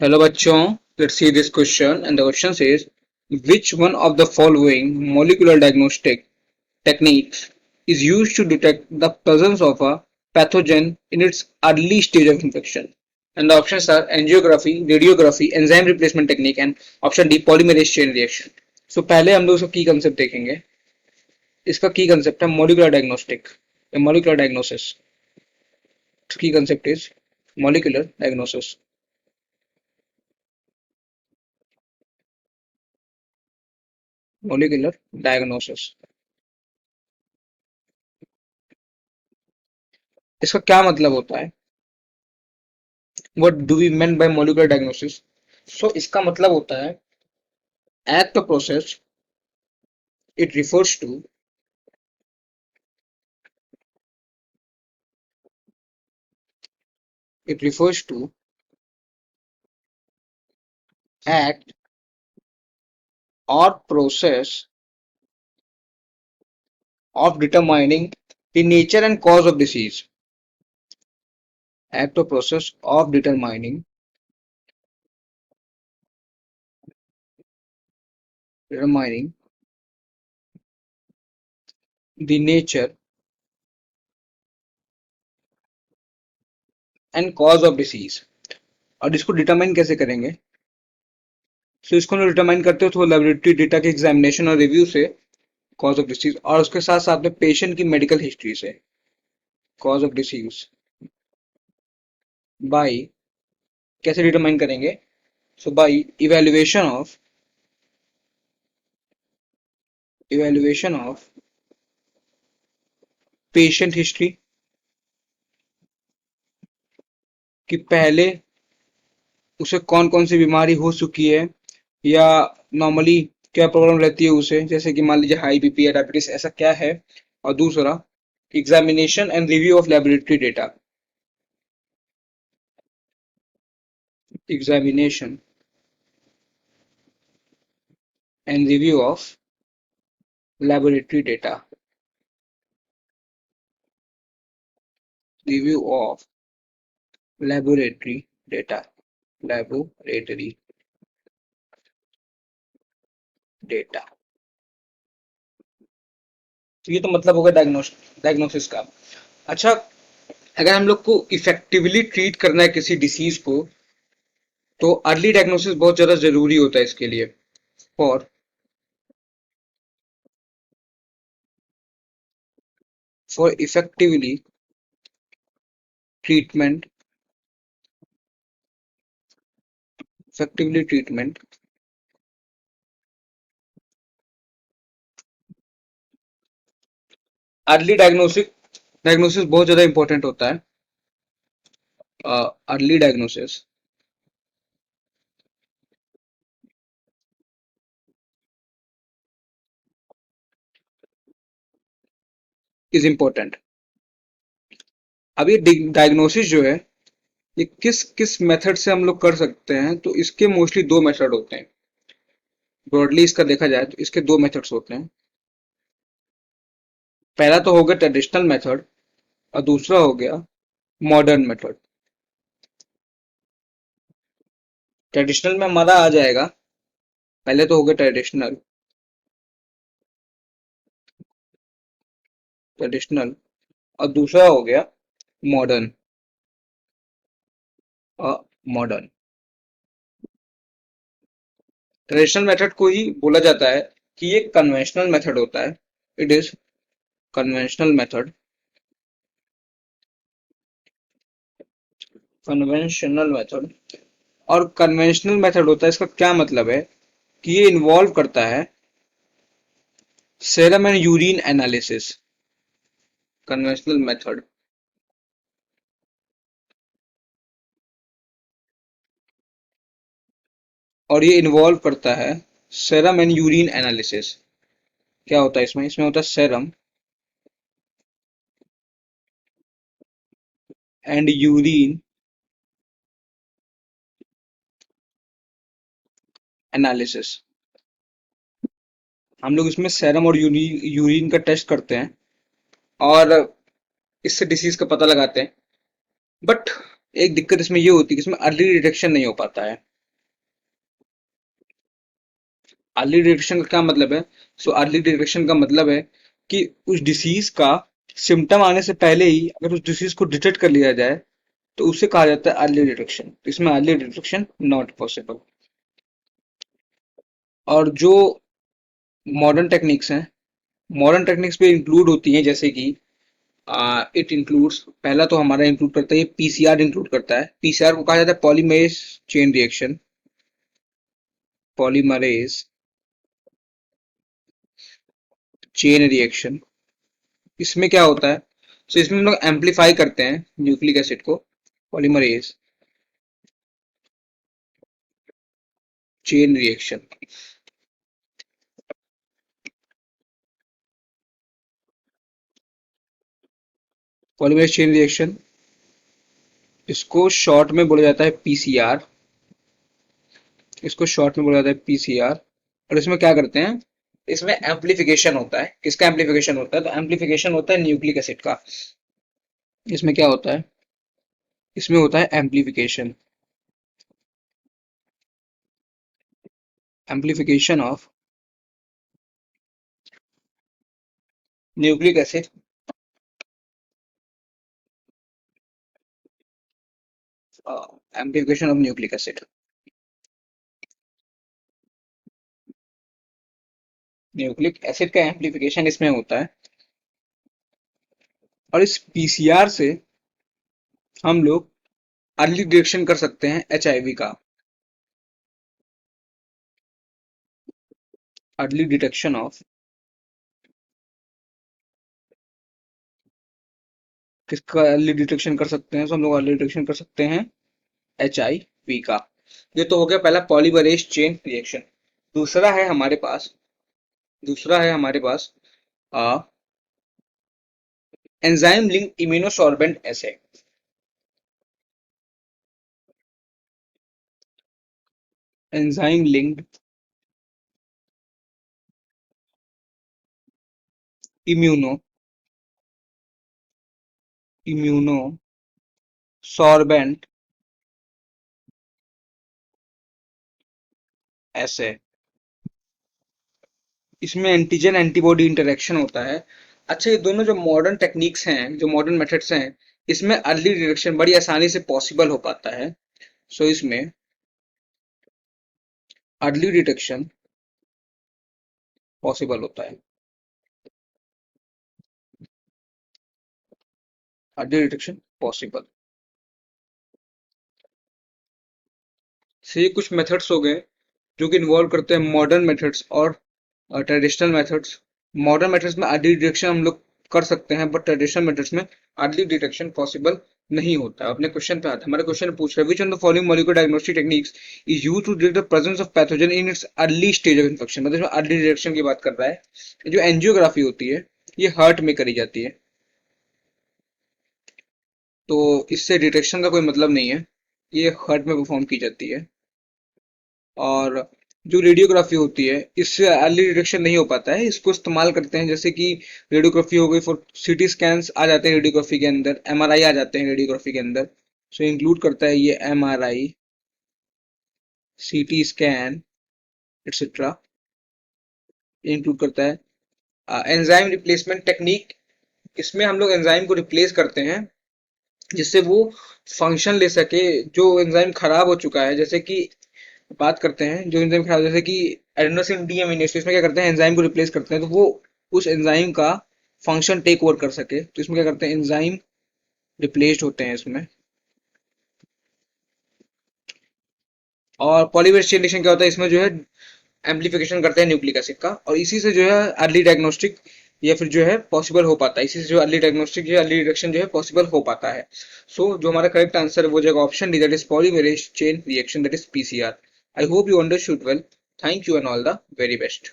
Hello बच्चों, let's see this question and the question says which one of the following molecular diagnostic techniques is used to detect the presence of a pathogen in its early stage of infection? And the options are angiography, radiography, enzyme replacement technique and option D polymerase chain reaction. So पहले हम लोग इसका की concept देखेंगे. इसका की concept है molecular diagnostic या molecular diagnosis. Key concept is molecular diagnosis. Molecular diagnosis. इसका क्या मतलब होता है? What do we mean by molecular diagnosis? So इसका मतलब होता है act or process. It refers to it refers to act or process of determining the nature and cause of disease. Act or process of determining the nature and cause of disease. और इसको determine कैसे करेंगे? तो इसको determine करते हो तो laboratory data के एग्जामिनेशन और रिव्यू से कॉज ऑफ डिसीज और उसके साथ साथ में पेशेंट की मेडिकल हिस्ट्री से कॉज ऑफ डिसीज बाय कैसे डिटरमाइन करेंगे? So by evaluation of patient history कि पहले उसे कौन कौन सी बीमारी हो चुकी है या नॉर्मली क्या प्रॉब्लम रहती है उसे, जैसे कि मान लीजिए हाई बीपी या डायबिटीज ऐसा क्या है. और दूसरा examination and review of laboratory data. Examination and review of laboratory data. Review of laboratory data. Laboratory data. तो ये तो मतलब होगा डायग्नोसिस का. अच्छा, अगर हम लोग को इफेक्टिवली ट्रीट करना है किसी डिसीज को तो अर्ली डायग्नोसिस बहुत ज्यादा जरूरी होता है इसके लिए. For for treatment effectively treatment early diagnosis बहुत ज्यादा इंपॉर्टेंट होता है. Early diagnosis is important. अब ये डायग्नोसिस जो है ये किस किस मेथड से हम लोग कर सकते हैं, तो इसके मोस्टली दो मेथड होते हैं. ब्रॉडली इसका देखा जाए तो इसके दो मेथड्स होते हैं. पहला तो हो गया ट्रेडिशनल मेथड और दूसरा हो गया मॉडर्न मेथड. ट्रेडिशनल में हमारा आ जाएगा, पहले तो हो गया ट्रेडिशनल और दूसरा हो गया मॉडर्न. मॉडर्न ट्रेडिशनल मेथड को ही बोला जाता है कि ये कन्वेंशनल मेथड होता है. It is conventional method. Conventional method और कन्वेंशनल मेथड होता है, इसका क्या मतलब है कि ये इन्वॉल्व करता है serum and urine analysis. Conventional method और ये इन्वॉल्व करता है सेरम एंड यूरिन एनालिसिस. क्या होता है इसमें? इसमें होता है सेरम एंड यूरिन एनालिसिस. हम लोग इसमें सेरम और यूरिन का टेस्ट करते हैं और इससे डिसीज का पता लगाते हैं. बट एक दिक्कत इसमें ये होती है कि इसमें अर्ली डिटेक्शन नहीं हो पाता है. अर्ली डिटेक्शन का क्या मतलब है? सो अर्ली डिटेक्शन का मतलब है कि उस डिसीज का सिम्टम आने से पहले ही अगर उस डिसीज को डिटेक्ट कर लिया जाए तो उसे कहा जाता है अर्ली डिटेक्शन। इसमें अर्ली डिटेक्शन नॉट पॉसिबल। और जो मॉडर्न टेक्निक्स हैं, मॉडर्न टेक्निक्स पे इंक्लूड होती हैं, जैसे कि इट इंक्लूड्स, पहला तो हमारा इंक्लूड करता है, पीसीआर इंक्लूड करता है। पीसीआर को कहा जाता है polymerase chain reaction, polymerase chain reaction. इसमें क्या होता है? सो इसमें हम लोग एम्पलीफाई करते हैं न्यूक्लिक एसिड को, polymerase chain reaction. Polymerase chain reaction, इसको शॉर्ट में बोला जाता है पीसीआर। इसको शॉर्ट में बोला जाता है पीसीआर। और इसमें क्या करते हैं? इसमें एम्पलीफिकेशन होता है। किसका एम्पलीफिकेशन होता है? तो एम्पलीफिकेशन होता है न्यूक्लिक एसिड का। इसमें क्या होता है? इसमें होता है amplification, amplification of nucleic acid, amplification of nucleic acid. Nucleic acid का एम्पलीफिकेशन इसमें होता है। और इस पीसीआर से हम लोग अर्ली डिटेक्शन कर सकते हैं एचआईवी का। अर्ली डिटेक्शन ऑफ, किसका अर्ली डिटेक्शन कर सकते हैं? तो हम लोग अर्ली डिटेक्शन कर सकते हैं एचआईवी का। ये तो हो गया पहला पॉलीमरेज चेन रिएक्शन। दूसरा है हमारे पास, दूसरा है हमारे पास enzyme linked immunosorbent assay. Enzyme linked immuno immunosorbent assay. इसमें एंटीजन एंटीबॉडी इंटरेक्शन होता है। अच्छा, ये दोनों जो मॉडर्न टेक्निक्स हैं, जो मॉडर्न मेथड्स हैं, इसमें अर्ली डिटेक्शन बड़ी आसानी से पॉसिबल हो पाता है। सो इसमें अर्ली डिटेक्शन पॉसिबल होता है। अर्ली डिटेक्शन पॉसिबल से ये कुछ मेथड्स हो गए जो कि इन्वॉल्व करते हैं मॉडर्न मेथड्स और ट्रेडिशनल मेथड्स। मॉडर्न मेथड्स में अर्ली डिटेक्शन हम लोग कर सकते हैं, बट ट्रेडिशनल मेथड्स में अर्ली डिटेक्शन पॉसिबल नहीं होता। अपने क्वेश्चन पे आते हैं। हमारे क्वेश्चन पूछ रहे हैं, which on the following molecular diagnostic techniques is used to detect the presence of pathogen in its early stage of infection. मतलब इसमें अर्ली डिटेक्शन की बात कर रहा है। जो एंजियोग्राफी होती है ये हार्ट में करी जाती है, तो इससे डिटेक्शन का कोई मतलब नहीं है, ये हार्ट में परफॉर्म की जाती है। और जो रेडियोग्राफी होती है इससे अर्ली डिटेक्शन नहीं हो पाता है। इसको इस्तेमाल करते हैं, जैसे कि रेडियोग्राफी हो गई फॉर सीटी स्कैन्स आ जाते हैं रेडियोग्राफी के अंदर, एमआरआई आ जाते हैं रेडियोग्राफी के अंदर। सो इंक्लूड करता है ये MRI, CT scan etcetera, include करता है। एंजाइम रिप्लेसमेंट टेक्निक, इसमें हम लोग एंजाइम को रिप्लेस करते हैं जिससे वो फंक्शन ले सके। जो एंजाइम खराब हो चुका है, जैसे कि बात करते हैं जो एंजाइम खराब, जैसे कि एडेनोसिन डीएमिनेज, तो इसमें क्या करते हैं? एंजाइम को रिप्लेस करते हैं, तो वो उस एंजाइम का फंक्शन टेक ओवर कर सके। तो इसमें क्या करते हैं? एंजाइम रिप्लेस्ड होते हैं इसमें। और पॉलीमरेज चेन रिएक्शन क्या होता है? इसमें जो है एम्पलीफिकेशन करते हैं न्यूक्लिक एसिड का, और इसी से जो है अर्ली डायग्नोस्टिक या फिर जो है पॉसिबल हो पाता है। इसी से जो अर्ली डायग्नोस्टिक या अर्ली डिटेक्शन जो है पॉसिबल हो पाता है। सो जो हमारा करेक्ट आंसर है वो जो option D, that is polymerase chain reaction, that is PCR. I hope you understood well. Thank you and all the very best.